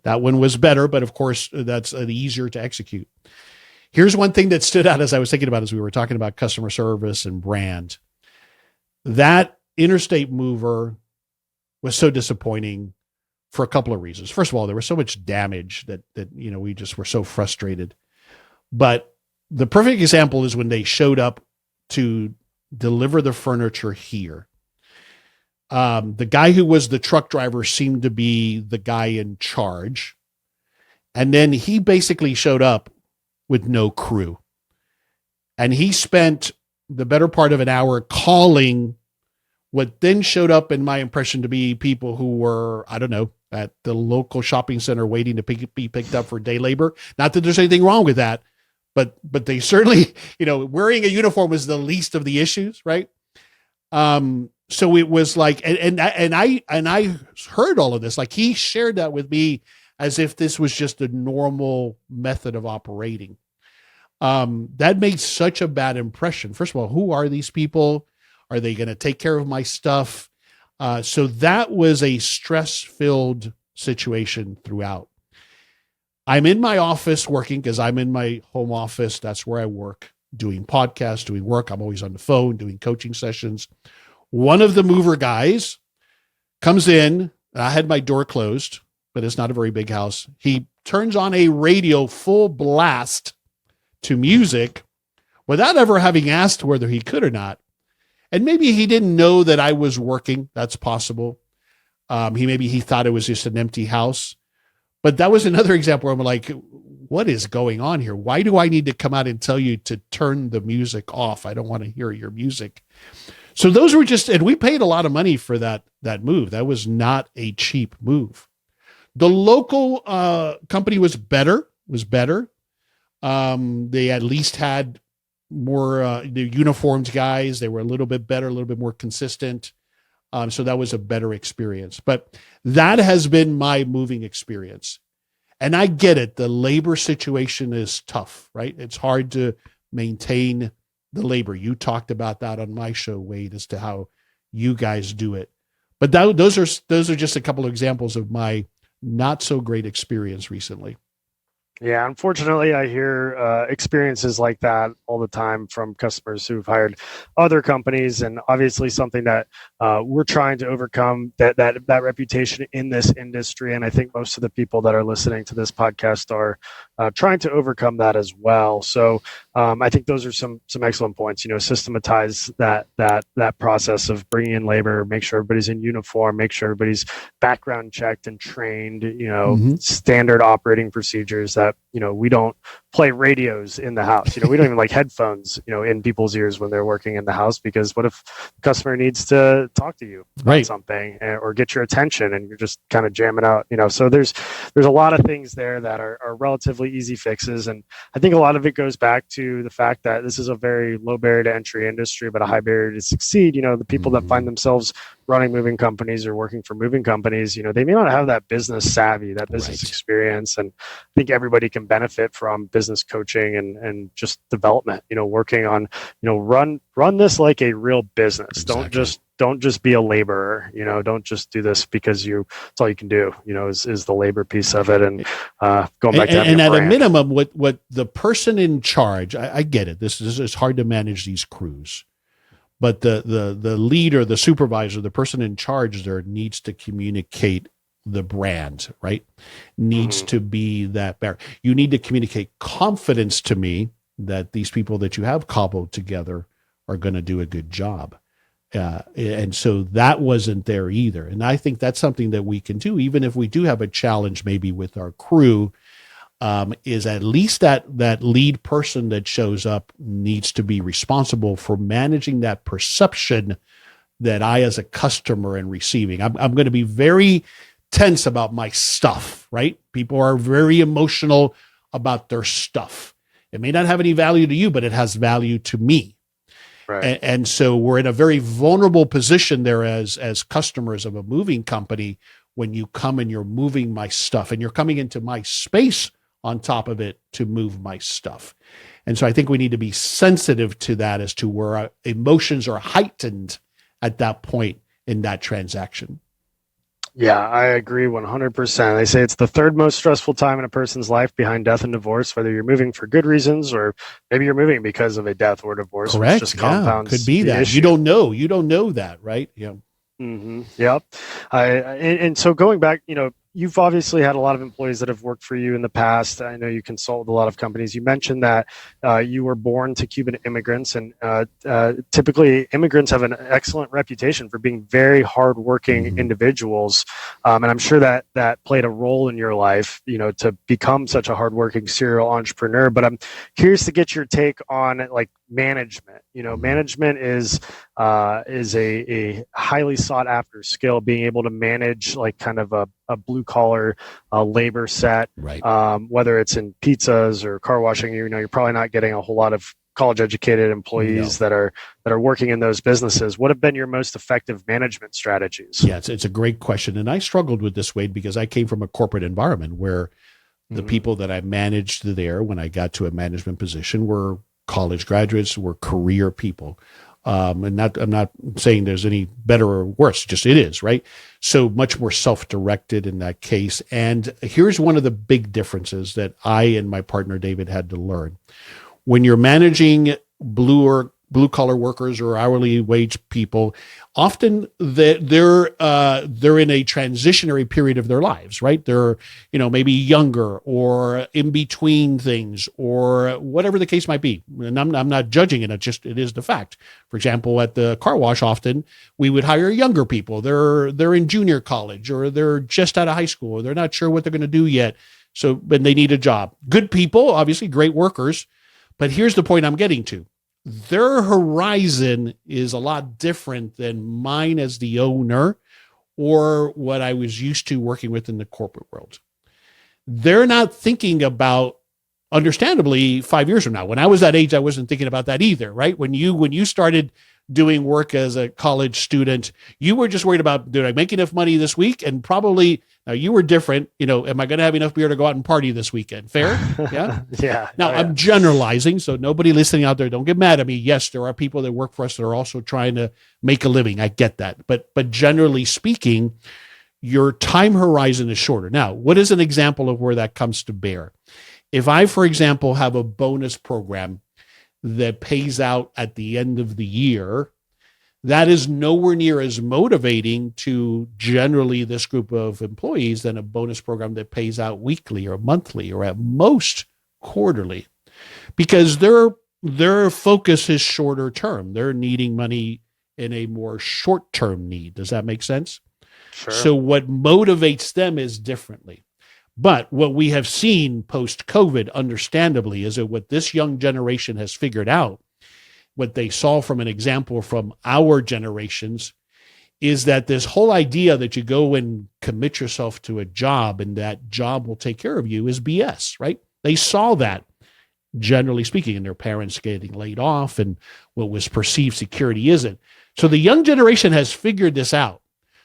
That one was better, but of course that's easier to execute. Here's one thing that stood out as I was thinking about as we were talking about customer service and brand. That interstate mover was so disappointing for a couple of reasons. First of all, there was so much damage that we just were so frustrated. But the perfect example is when they showed up to deliver the furniture here. The guy who was the truck driver seemed to be the guy in charge. And then he basically showed up with no crew. And he spent the better part of an hour calling what then showed up, in my impression, to be people who were, I don't know, at the local shopping center waiting to be picked up for day labor. Not that there's anything wrong with that, but they certainly, wearing a uniform was the least of the issues, right? So it was like, and I heard all of this, like he shared that with me as if this was just a normal method of operating. That made such a bad impression. First of all, who are these people? Are they going to take care of my stuff? So that was a stress-filled situation throughout. I'm in my office working because I'm in my home office. That's where I work, doing podcasts, doing work. I'm always on the phone, doing coaching sessions. One of the mover guys comes in. I had my door closed, but it's not a very big house. He turns on a radio full blast to music without ever having asked whether he could or not. And maybe he didn't know that I was working. That's possible. He thought it was just an empty house. But that was another example where I'm like, what is going on here? Why do I need to come out and tell you to turn the music off? I don't want to hear your music. So those were just, and we paid a lot of money for that move. That was not a cheap move. The local company was better. They at least had more the uniformed guys. They were a little bit better, a little bit more consistent. So that was a better experience. But that has been my moving experience. And I get it. The labor situation is tough, right? It's hard to maintain the labor. You talked about that on my show, Wade, as to how you guys do it. But those are just a couple of examples of my not so great experience recently. Yeah, unfortunately, I hear experiences like that all the time from customers who've hired other companies, and obviously something that we're trying to overcome that reputation in this industry. And I think most of the people that are listening to this podcast are trying to overcome that as well. So I think those are some excellent points. Systematize that process of bringing in labor, make sure everybody's in uniform, make sure everybody's background checked and trained. Standard operating procedures that we don't play radios in the house. We don't even like headphones in people's ears when they're working in the house, because what if the customer needs to talk to you about something or get your attention and you're just kind of jamming out. So there's a lot of things there that are relatively easy fixes, and I think a lot of it goes back to the fact that this is a very low barrier to entry industry, but a high barrier to succeed. The people that find themselves running moving companies or working for moving companies, they may not have that business savvy, that business experience. And I think everybody can benefit from business coaching and just development, working on, run this like a real business. Exactly. Don't just be a laborer, don't just do this because it's all you can do, is the labor piece of it. And going back to and at a minimum, what the person in charge, I get it. This is hard to manage these crews. But the leader, the supervisor, the person in charge there needs to communicate the brand, right? Needs to be that better. You need to communicate confidence to me that these people that you have cobbled together are going to do a good job. And so that wasn't there either. And I think that's something that we can do, even if we do have a challenge maybe with our crew, is at least that lead person that shows up needs to be responsible for managing that perception that I, as a customer, am receiving. I'm going to be very tense about my stuff, right? People are very emotional about their stuff. It may not have any value to you, but it has value to me. Right. And so we're in a very vulnerable position there as customers of a moving company when you come and you're moving my stuff and you're coming into my space on top of it to move my stuff. And so I think we need to be sensitive to that as to where our emotions are heightened at that point in that transaction. Yeah, I agree 100%. They say it's the third most stressful time in a person's life behind death and divorce, whether you're moving for good reasons or maybe you're moving because of a death or divorce. Correct. Which just compounds could be the that. issue. You don't know that, right? Yeah. Yep. And so going back, you've obviously had a lot of employees that have worked for you in the past. I know you consult with a lot of companies. You mentioned that you were born to Cuban immigrants, and typically immigrants have an excellent reputation for being very hardworking individuals. And I'm sure that played a role in your life, to become such a hardworking serial entrepreneur. But I'm curious to get your take on like management. Management is a highly sought after skill, being able to manage like kind of a blue collar labor set, right? Whether it's in pizzas or car washing. You're probably not getting a whole lot of college educated employees that are working in those businesses. What have been your most effective management strategies? Yeah, it's a great question. And I struggled with this, Wade, because I came from a corporate environment where the people that I managed there when I got to a management position were college graduates, were career people. And I'm not saying there's any better or worse, just it is, right? So much more self-directed in that case. And here's one of the big differences that I and my partner David had to learn. When you're managing blue collar workers or hourly wage people, often they're in a transitionary period of their lives, right? They're, maybe younger or in between things or whatever the case might be. And I'm not judging it. It is the fact. For example, at the car wash, often we would hire younger people. They're in junior college or they're just out of high school or they're not sure what they're going to do yet. So, but they need a job. Good people, obviously great workers. But here's the point I'm getting to. Their horizon is a lot different than mine as the owner or what I was used to working with in the corporate world. They're not thinking about, understandably, 5 years from now. When I was that age, I wasn't thinking about that either, right? When you started doing work as a college student, you were just worried about, did I make enough money this week? And probably, now you were different, am I going to have enough beer to go out and party this weekend? Fair? Yeah. Yeah. Now I'm generalizing, so nobody listening out there, don't get mad at me. Yes, there are people that work for us that are also trying to make a living. I get that. But generally speaking, your time horizon is shorter. Now, what is an example of where that comes to bear? If I, for example, have a bonus program that pays out at the end of the year, that is nowhere near as motivating to generally this group of employees than a bonus program that pays out weekly or monthly or at most quarterly, because their focus is shorter term. They're needing money in a more short-term need. Does that make sense? Sure. So what motivates them is differently. But what we have seen post-COVID, understandably, is that what this young generation has figured out, what they saw from an example from our generations, is that this whole idea that you go and commit yourself to a job and that job will take care of you is BS, right? They saw that, generally speaking, and their parents getting laid off and what was perceived security isn't. So the young generation has figured this out.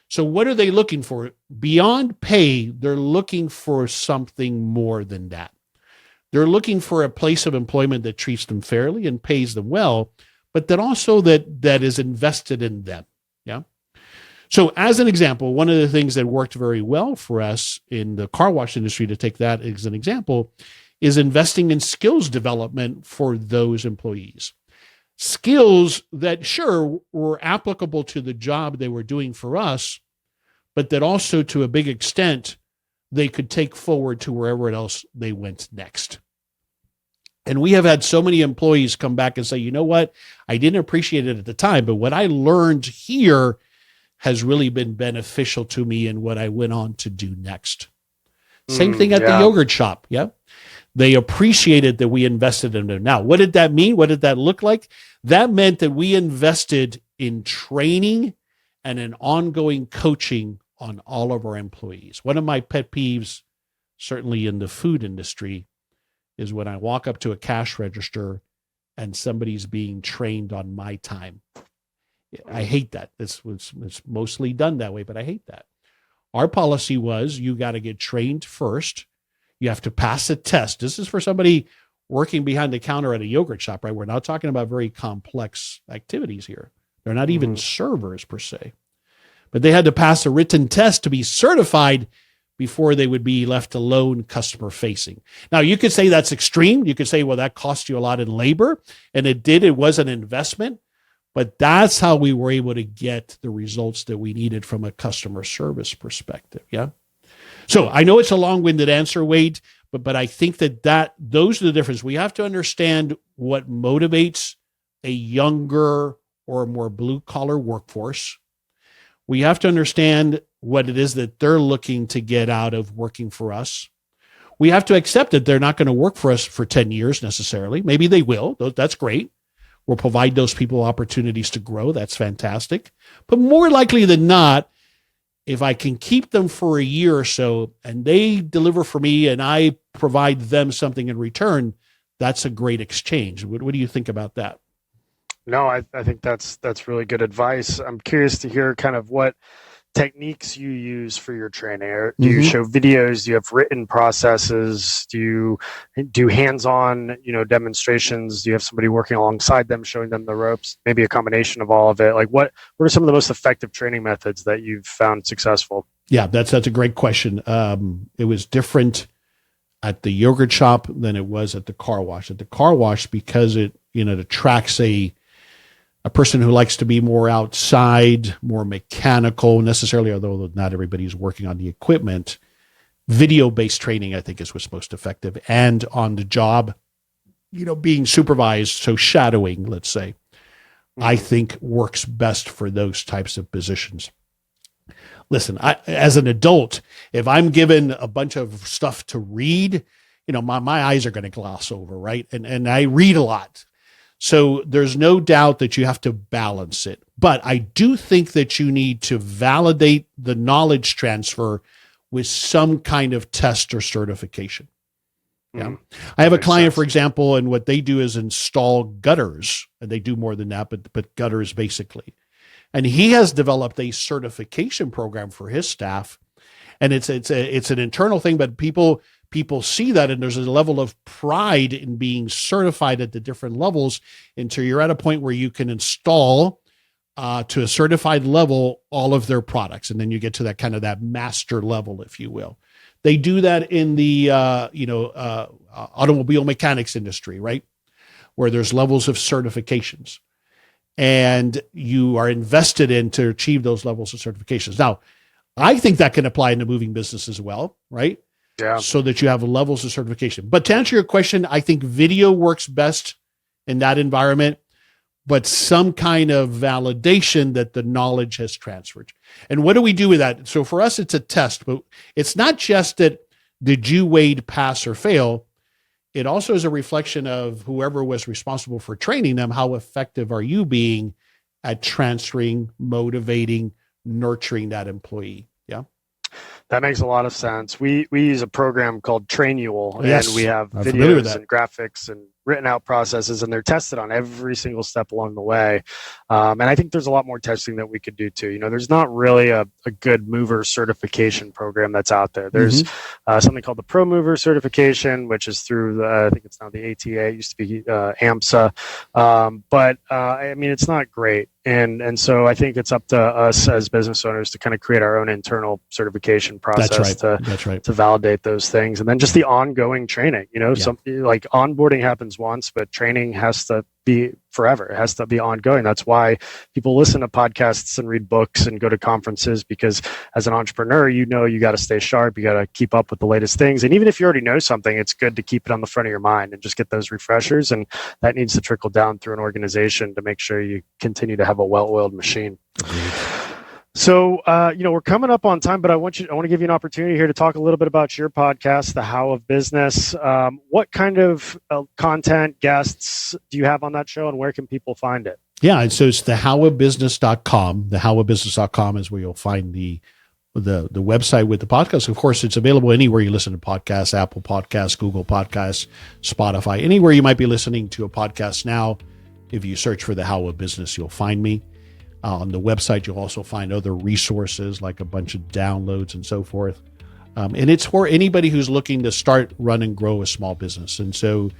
So what are they looking for? Beyond pay, they're looking for something more than that. They're looking for a place of employment that treats them fairly and pays them well, but that also that is invested in them. Yeah. So as an example, one of the things that worked very well for us in the car wash industry, to take that as an example, is investing in skills development for those employees. Skills that, sure, were applicable to the job they were doing for us, but that also, to a big extent, they could take forward to wherever else they went next. And we have had so many employees come back and say, you know what, I didn't appreciate it at the time, but what I learned here has really been beneficial to me in what I went on to do next. Same thing at the yogurt shop. Yeah. They appreciated that we invested in them. Now, what did that mean? What did that look like? That meant that we invested in training and in ongoing coaching on all of our employees. One of my pet peeves, certainly in the food industry, is when I walk up to a cash register and somebody's being trained on my time. I hate that. It's mostly done that way, but I hate that. Our policy was, you got to get trained first. You have to pass a test. This is for somebody working behind the counter at a yogurt shop, right? We're not talking about very complex activities here. They're not even servers per se. But they had to pass a written test to be certified before they would be left alone customer facing. Now, you could say that's extreme. You could say, well, that cost you a lot in labor. And it did. It was an investment. But that's how we were able to get the results that we needed from a customer service perspective. Yeah. So I know it's a long-winded answer, Wade, but I think that those are the difference. We have to understand what motivates a younger or a more blue-collar workforce. We have to understand what it is that they're looking to get out of working for us. We have to accept that they're not going to work for us for 10 years necessarily. Maybe they will. That's great. We'll provide those people opportunities to grow. That's fantastic. But more likely than not, if I can keep them for a year or so and they deliver for me and I provide them something in return, that's a great exchange. What do you think about that? No, I think that's really good advice. I'm curious to hear kind of what techniques you use for your training. Do you show videos? Do you have written processes? Do you do hands-on, demonstrations? Do you have somebody working alongside them, showing them the ropes? Maybe a combination of all of it. Like what are some of the most effective training methods that you've found successful? Yeah, that's a great question. It was different at the yogurt shop than it was at the car wash. At the car wash, because it attracts a person who likes to be more outside, more mechanical necessarily, although not everybody's working on the equipment. Video-based training, I think, is what's most effective. And on the job, being supervised, so shadowing, let's say, I think works best for those types of positions. Listen, as an adult, if I'm given a bunch of stuff to read, my eyes are going to gloss over, right? And I read a lot. So there's no doubt that you have to balance it. But I do think that you need to validate the knowledge transfer with some kind of test or certification. Yeah. I have a client, for example, and what they do is install gutters, and they do more than that, but gutters basically. And he has developed a certification program for his staff. And it's an internal thing, but people see that, and there's a level of pride in being certified at the different levels until you're at a point where you can install to a certified level all of their products. And then you get to that kind of that master level, if you will. They do that in the automobile mechanics industry, right? Where there's levels of certifications. And you are invested in to achieve those levels of certifications. Now, I think that can apply in the moving business as well, right? Yeah. So that you have levels of certification. But to answer your question, I think video works best in that environment, but some kind of validation that the knowledge has transferred. And what do we do with that? So for us, it's a test, but it's not just that did you, Wade, pass or fail? It also is a reflection of whoever was responsible for training them. How effective are you being at transferring, motivating, nurturing that employee? Yeah. That makes a lot of sense. We use a program called Trainual, Yes, and we have I'm familiar with videos that. and graphics and written out processes, and they're tested on every single step along the way. And I think there's a lot more testing that we could do too. There's not really a good mover certification program that's out there. There's something called the Pro Mover certification, which is through I think it's now the ATA. It used to be AMSA, but I mean it's not great. And so I think it's up to us as business owners to kind of create our own internal certification process to validate those things. And then just the ongoing training, something like onboarding happens once, but training has to be forever. It has to be ongoing. That's why people listen to podcasts and read books and go to conferences, because as an entrepreneur, you got to stay sharp. You got to keep up with the latest things. And even if you already know something, it's good to keep it on the front of your mind and just get those refreshers. And that needs to trickle down through an organization to make sure you continue to have a well-oiled machine. So, we're coming up on time, but I want to give you an opportunity here to talk a little bit about your podcast, The How of Business. What kind of content, guests do you have on that show, and where can people find it? Yeah, and so it's thehowofbusiness.com. Thehowofbusiness.com is where you'll find the website with the podcast. Of course, it's available anywhere you listen to podcasts: Apple Podcasts, Google Podcasts, Spotify, anywhere you might be listening to a podcast now. If you search for The How of Business, you'll find me. On the website, you'll also find other resources like a bunch of downloads and so forth. And it's for anybody who's looking to start, run, and grow a small business. And so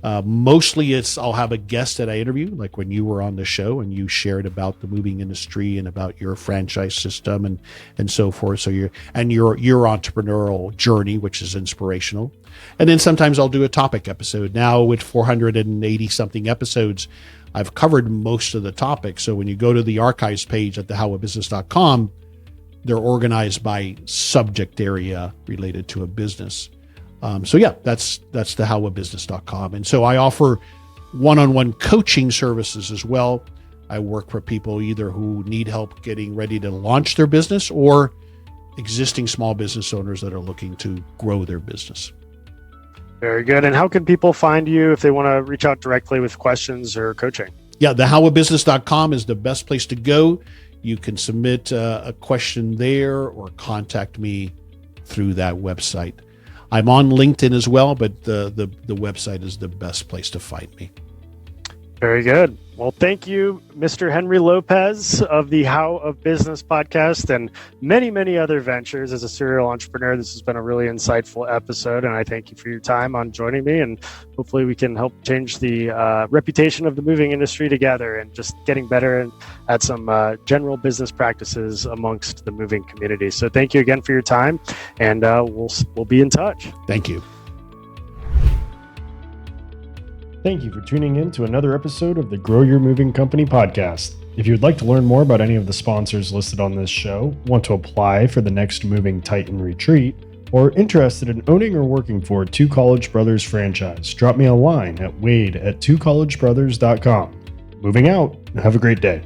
Mostly I'll have a guest that I interview, like when you were on the show and you shared about the moving industry and about your franchise system and so forth. So your entrepreneurial journey, which is inspirational. And then sometimes I'll do a topic episode. Now with 480 something episodes, I've covered most of the topics. So when you go to the archives page at thehowabusiness.com, they're organized by subject area related to a business. That's thehowabusiness.com. And so I offer one-on-one coaching services as well. I work for people either who need help getting ready to launch their business or existing small business owners that are looking to grow their business. Very good. And how can people find you if they want to reach out directly with questions or coaching? Yeah, thehowabusiness.com is the best place to go. You can submit a question there or contact me through that website. I'm on LinkedIn as well, but the website is the best place to find me. Very good. Well, thank you, Mr. Henry Lopez of the How of Business podcast and many, many other ventures as a serial entrepreneur. This has been a really insightful episode, and I thank you for your time on joining me. And hopefully we can help change the reputation of the moving industry together and just getting better at some general business practices amongst the moving community. So thank you again for your time, and we'll be in touch. Thank you. Thank you for tuning in to another episode of the Grow Your Moving Company podcast. If you'd like to learn more about any of the sponsors listed on this show, want to apply for the next Moving Titan retreat, or interested in owning or working for Two College Brothers franchise, drop me a line at wade@twocollegebrothers.com. Moving out. Have a great day.